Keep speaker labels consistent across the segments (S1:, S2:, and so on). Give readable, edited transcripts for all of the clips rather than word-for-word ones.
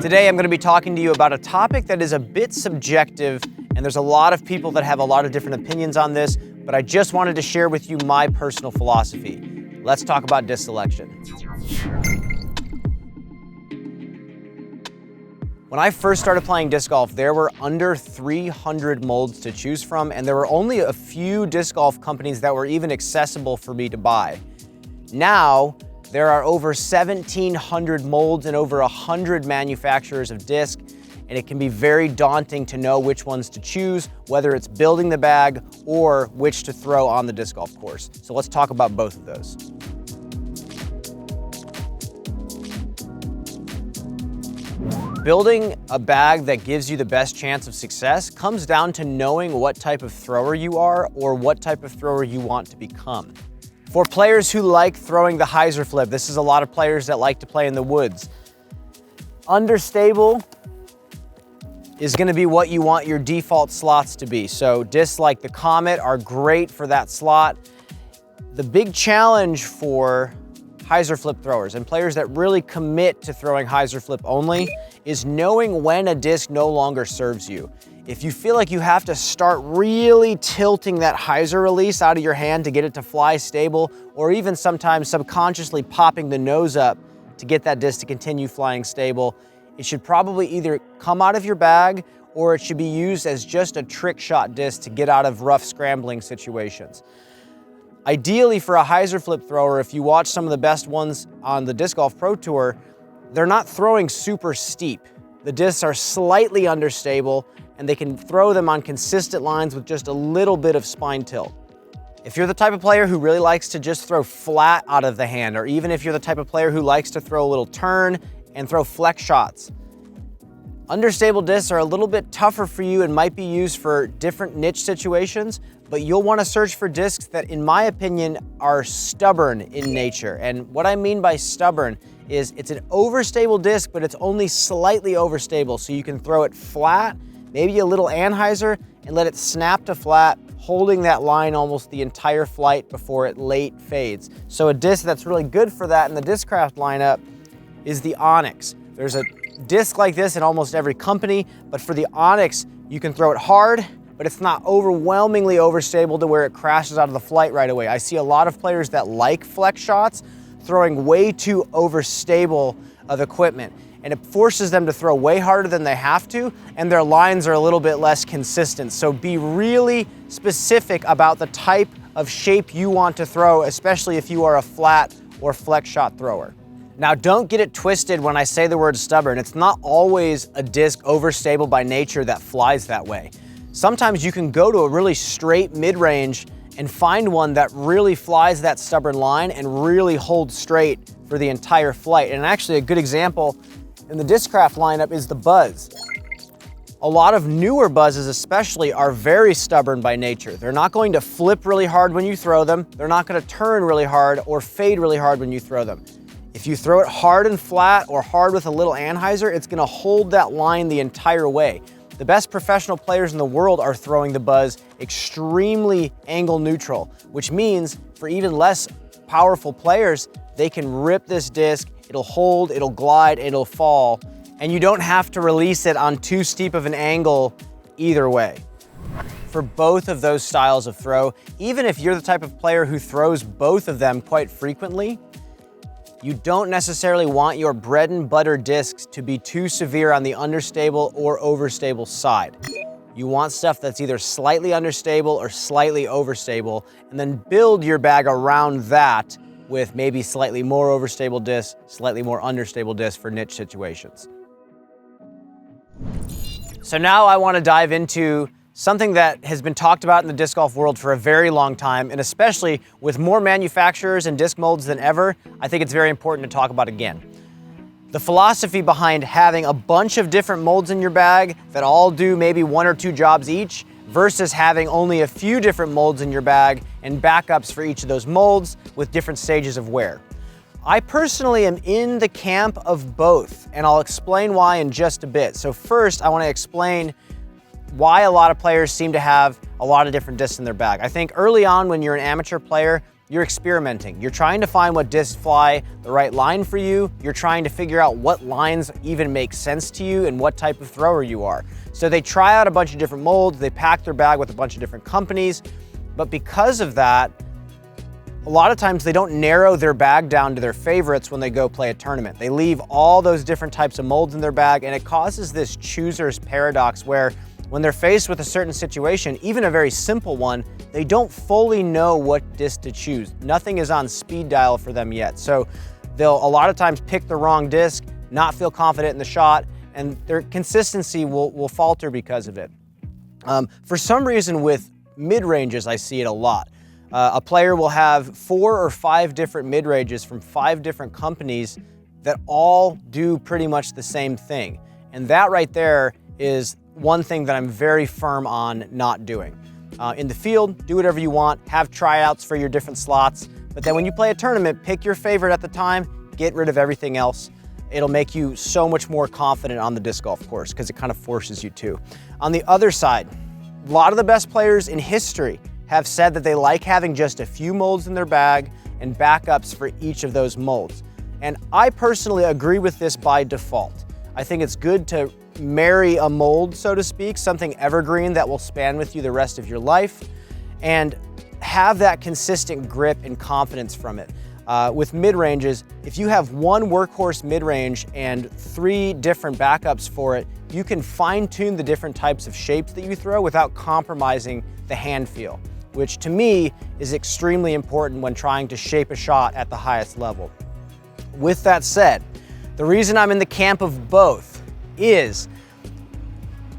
S1: Today I'm going to be talking to you about a topic that is a bit subjective, and there's a lot of people that have a lot of different opinions on this, but I just wanted to share with you my personal philosophy. Let's talk about disc selection. When I first started playing disc golf, there were under 300 molds to choose from, and there were only a few disc golf companies that were even accessible for me to buy. Now, there are over 1,700 molds and over 100 manufacturers of disc, and it can be very daunting to know which ones to choose, whether it's building the bag or which to throw on the disc golf course. So let's talk about both of those. Building a bag that gives you the best chance of success comes down to knowing what type of thrower you are or what type of thrower you want to become. For players who like throwing the hyzer flip, this is a lot of players that like to play in the woods. Understable is going to be what you want your default slots to be. So discs like the Comet are great for that slot. The big challenge for hyzer flip throwers and players that really commit to throwing hyzer flip only is knowing when a disc no longer serves you. If you feel like you have to start really tilting that hyzer release out of your hand to get it to fly stable, or even sometimes subconsciously popping the nose up to get that disc to continue flying stable, it should probably either come out of your bag or it should be used as just a trick shot disc to get out of rough scrambling situations. Ideally for a hyzer flip thrower, if you watch some of the best ones on the Disc Golf Pro Tour, they're not throwing super steep. The discs are slightly understable and they can throw them on consistent lines with just a little bit of spine tilt. If you're the type of player who really likes to just throw flat out of the hand, or even if you're the type of player who likes to throw a little turn and throw flex shots, understable discs are a little bit tougher for you and might be used for different niche situations, but you'll want to search for discs that, in my opinion, are stubborn in nature. And what I mean by stubborn is it's an overstable disc, but it's only slightly overstable, so you can throw it flat, maybe a little anhyzer, and let it snap to flat, holding that line almost the entire flight before it late fades. So a disc that's really good for that in the Discraft lineup is the Onyx. There's a disc like this in almost every company, but for the Onyx, you can throw it hard, but it's not overwhelmingly overstable to where it crashes out of the flight right away. I see a lot of players that like flex shots throwing way too overstable of equipment, and it forces them to throw way harder than they have to, and their lines are a little bit less consistent. So be really specific about the type of shape you want to throw, especially if you are a flat or flex shot thrower. Now, don't get it twisted when I say the word stubborn. It's not always a disc overstable by nature that flies that way. Sometimes you can go to a really straight mid-range and find one that really flies that stubborn line and really holds straight for the entire flight. And actually a good example in the Discraft lineup is the Buzz. A lot of newer Buzzes especially are very stubborn by nature. They're not going to flip really hard when you throw them. They're not going to turn really hard or fade really hard when you throw them. If you throw it hard and flat or hard with a little anhyzer, it's going to hold that line the entire way. The best professional players in the world are throwing the Buzz extremely angle neutral, which means for even less powerful players, they can rip this disc, it'll hold, it'll glide, it'll fall, and you don't have to release it on too steep of an angle either way. For both of those styles of throw, even if you're the type of player who throws both of them quite frequently, you don't necessarily want your bread and butter discs to be too severe on the understable or overstable side. You want stuff that's either slightly understable or slightly overstable, and then build your bag around that with maybe slightly more overstable discs, slightly more understable discs for niche situations. So now I want to dive into something that has been talked about in the disc golf world for a very long time, and especially with more manufacturers and disc molds than ever, I think it's very important to talk about again. The philosophy behind having a bunch of different molds in your bag that all do maybe one or two jobs each versus having only a few different molds in your bag and backups for each of those molds with different stages of wear. I personally am in the camp of both, and I'll explain why in just a bit. So first, I want to explain why a lot of players seem to have a lot of different discs in their bag. I think early on when you're an amateur player, you're experimenting. You're trying to find what discs fly the right line for you. You're trying to figure out what lines even make sense to you and what type of thrower you are. So they try out a bunch of different molds, they pack their bag with a bunch of different companies, but because of that, a lot of times they don't narrow their bag down to their favorites when they go play a tournament. They leave all those different types of molds in their bag, and it causes this chooser's paradox where when they're faced with a certain situation, even a very simple one, they don't fully know what disc to choose. Nothing is on speed dial for them yet. So they'll a lot of times pick the wrong disc, not feel confident in the shot, and their consistency will falter because of it. For some reason with mid-ranges, I see it a lot. A player will have 4 or 5 different mid-ranges from 5 different companies that all do pretty much the same thing. And that right there is one thing that I'm very firm on not doing. In the field, do whatever you want, have tryouts for your different slots, but then when you play a tournament, pick your favorite at the time, get rid of everything else. It'll make you so much more confident on the disc golf course because it kind of forces you to. On the other side, a lot of the best players in history have said that they like having just a few molds in their bag and backups for each of those molds. And I personally agree with this by default. I think it's good to marry a mold, so to speak, something evergreen that will span with you the rest of your life, and have that consistent grip and confidence from it. With mid-ranges, if you have one workhorse mid-range and 3 different backups for it, you can fine-tune the different types of shapes that you throw without compromising the hand feel, which to me is extremely important when trying to shape a shot at the highest level. With that said, the reason I'm in the camp of both is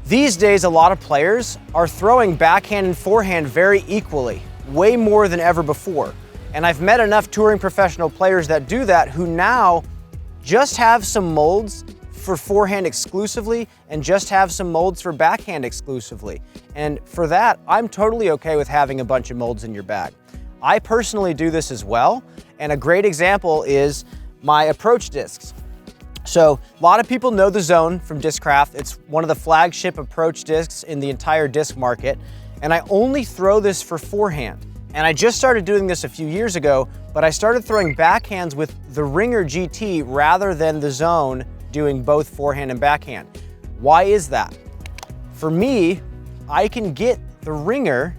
S1: these days a lot of players are throwing backhand and forehand very equally, way more than ever before. And I've met enough touring professional players that do that who now just have some molds for forehand exclusively and just have some molds for backhand exclusively. And for that, I'm totally okay with having a bunch of molds in your bag. I personally do this as well, and a great example is my approach discs. So a lot of people know the Zone from Discraft. It's one of the flagship approach discs in the entire disc market, and I only throw this for forehand. And I just started doing this a few years ago, but I started throwing backhands with the Ringer GT rather than the Zone doing both forehand and backhand. Why is that? For me, I can get the Ringer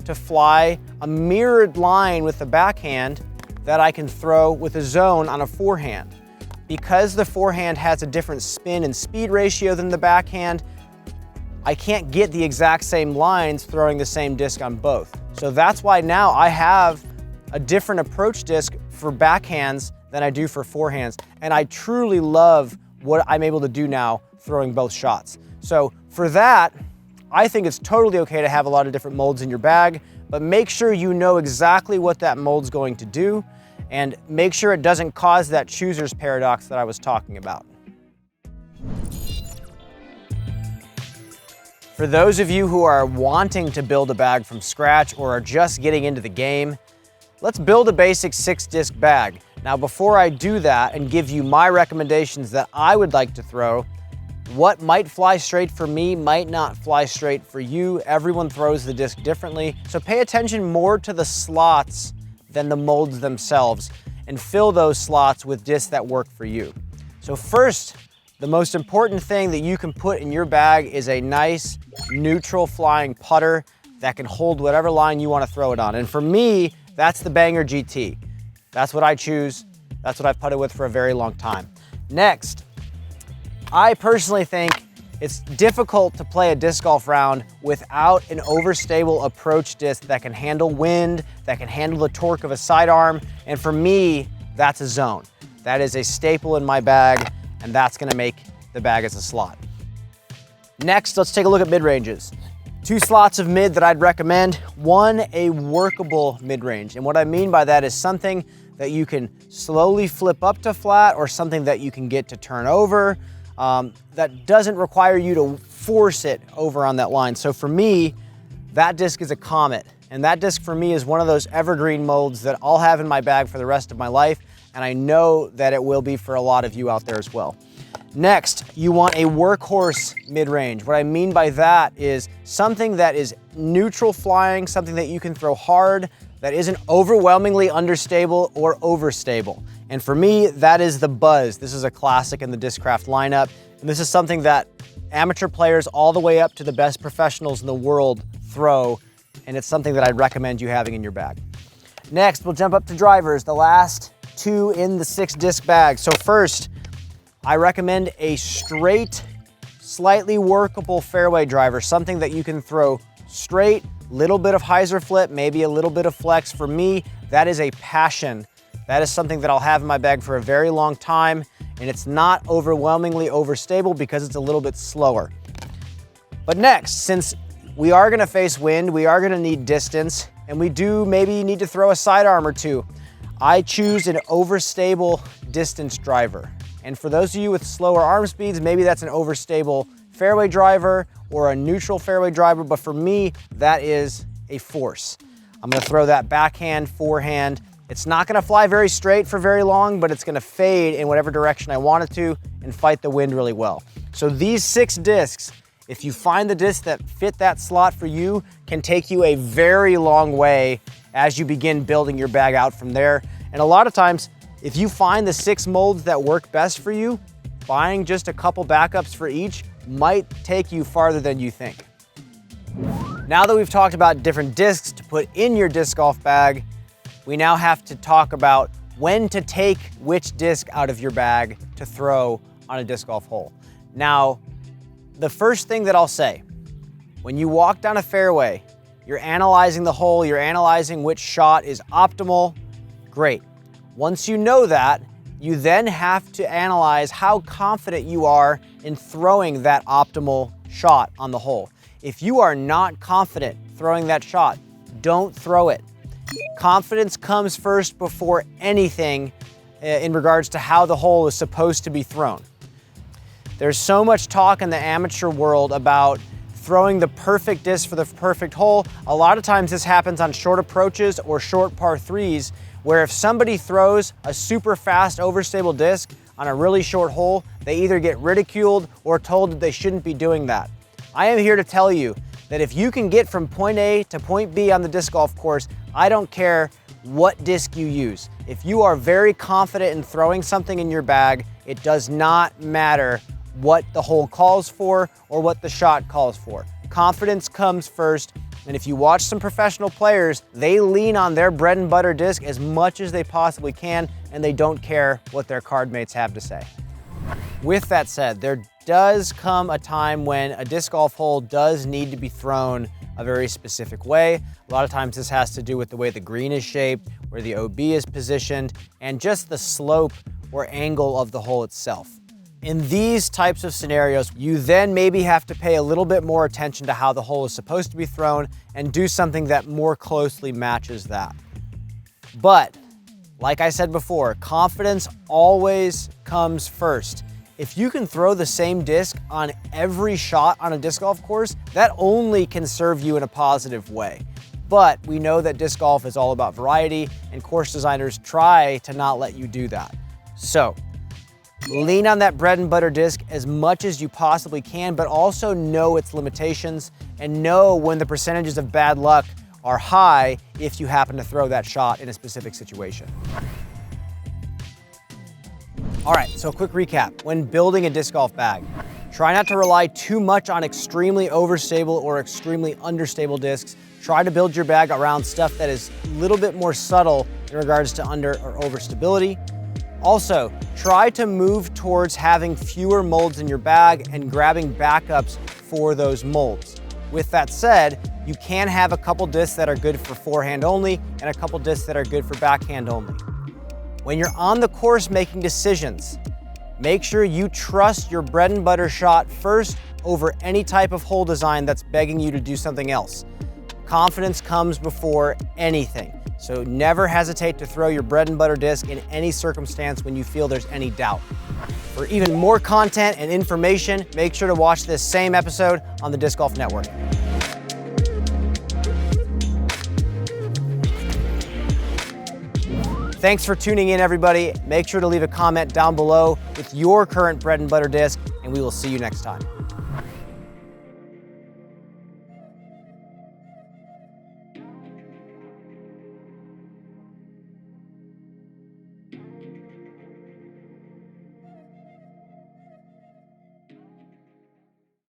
S1: to fly a mirrored line with the backhand that I can throw with a Zone on a forehand. Because the forehand has a different spin and speed ratio than the backhand, I can't get the exact same lines throwing the same disc on both. So that's why now I have a different approach disc for backhands than I do for forehands. And I truly love what I'm able to do now throwing both shots. So for that, I think it's totally okay to have a lot of different molds in your bag, but make sure you know exactly what that mold's going to do and make sure it doesn't cause that chooser's paradox that I was talking about. For those of you who are wanting to build a bag from scratch or are just getting into the game, let's build a basic 6-disc bag. Now, before I do that and give you my recommendations that I would like to throw, what might fly straight for me might not fly straight for you. Everyone throws the disc differently, so pay attention more to the slots than the molds themselves and fill those slots with discs that work for you. So first, the most important thing that you can put in your bag is a nice neutral flying putter that can hold whatever line you want to throw it on. And for me, that's the Banger GT. That's what I choose. That's what I've putted with for a very long time. Next, I personally think it's difficult to play a disc golf round without an overstable approach disc that can handle wind, that can handle the torque of a sidearm. And for me, that's a Zone. That is a staple in my bag, and that's gonna make the bag as a slot. Next, let's take a look at mid-ranges. 2 slots of mid that I'd recommend. One, a workable mid-range. And what I mean by that is something that you can slowly flip up to flat or something that you can get to turn over that doesn't require you to force it over on that line. So for me, that disc is a Comet. And that disc for me is one of those evergreen molds that I'll have in my bag for the rest of my life. And I know that it will be for a lot of you out there as well. Next, you want a workhorse mid-range. What I mean by that is something that is neutral flying, something that you can throw hard, that isn't overwhelmingly understable or overstable. And for me, that is the Buzz. This is a classic in the Discraft lineup. And this is something that amateur players all the way up to the best professionals in the world throw. And it's something that I'd recommend you having in your bag. Next, we'll jump up to drivers, the last two in the 6-disc bag. So first, I recommend a straight, slightly workable fairway driver, something that you can throw straight, little bit of hyzer flip, maybe a little bit of flex. For me, that is a passion. That is something that I'll have in my bag for a very long time, and it's not overwhelmingly overstable because it's a little bit slower. But next, since we are gonna face wind, we are gonna need distance, and we do maybe need to throw a sidearm or two, I choose an overstable distance driver. And for those of you with slower arm speeds, maybe that's an overstable fairway driver or a neutral fairway driver, but for me, that is a force. I'm gonna throw that backhand, forehand. It's not gonna fly very straight for very long, but it's gonna fade in whatever direction I want it to and fight the wind really well. So these 6 discs, if you find the disc that fit that slot for you, can take you a very long way as you begin building your bag out from there. And a lot of times, if you find the 6 molds that work best for you, buying just a couple backups for each might take you farther than you think. Now that we've talked about different discs to put in your disc golf bag, we now have to talk about when to take which disc out of your bag to throw on a disc golf hole. Now, the first thing that I'll say, when you walk down a fairway, you're analyzing the hole, you're analyzing which shot is optimal, great. Once you know that, you then have to analyze how confident you are in throwing that optimal shot on the hole. If you are not confident throwing that shot, don't throw it. Confidence comes first before anything in regards to how the hole is supposed to be thrown. There's so much talk in the amateur world about throwing the perfect disc for the perfect hole. A lot of times this happens on short approaches or short par 3s, where if somebody throws a super fast overstable disc on a really short hole, they either get ridiculed or told that they shouldn't be doing that. I am here to tell you that if you can get from point A to point B on the disc golf course, I don't care what disc you use. If you are very confident in throwing something in your bag, it does not matter what the hole calls for or what the shot calls for. Confidence comes first. And if you watch some professional players, they lean on their bread and butter disc as much as they possibly can, and they don't care what their card mates have to say. With that said, there does come a time when a disc golf hole does need to be thrown a very specific way. A lot of times this has to do with the way the green is shaped, where the OB is positioned, and just the slope or angle of the hole itself. In these types of scenarios, you then maybe have to pay a little bit more attention to how the hole is supposed to be thrown and do something that more closely matches that. But, like I said before, confidence always comes first. If you can throw the same disc on every shot on a disc golf course, that only can serve you in a positive way. But we know that disc golf is all about variety, and course designers try to not let you do that. So, lean on that bread and butter disc as much as you possibly can, but also know its limitations and know when the percentages of bad luck are high if you happen to throw that shot in a specific situation. All right, so a quick recap. When building a disc golf bag, try not to rely too much on extremely overstable or extremely understable discs. Try to build your bag around stuff that is a little bit more subtle in regards to under or overstability. Also, try to move towards having fewer molds in your bag and grabbing backups for those molds. With that said, you can have a couple discs that are good for forehand only and a couple discs that are good for backhand only. When you're on the course making decisions, make sure you trust your bread and butter shot first over any type of hole design that's begging you to do something else. Confidence comes before anything. So never hesitate to throw your bread and butter disc in any circumstance when you feel there's any doubt. For even more content and information, make sure to watch this same episode on the Disc Golf Network. Thanks for tuning in, everybody. Make sure to leave a comment down below with your current bread and butter disc, and we will see you next time.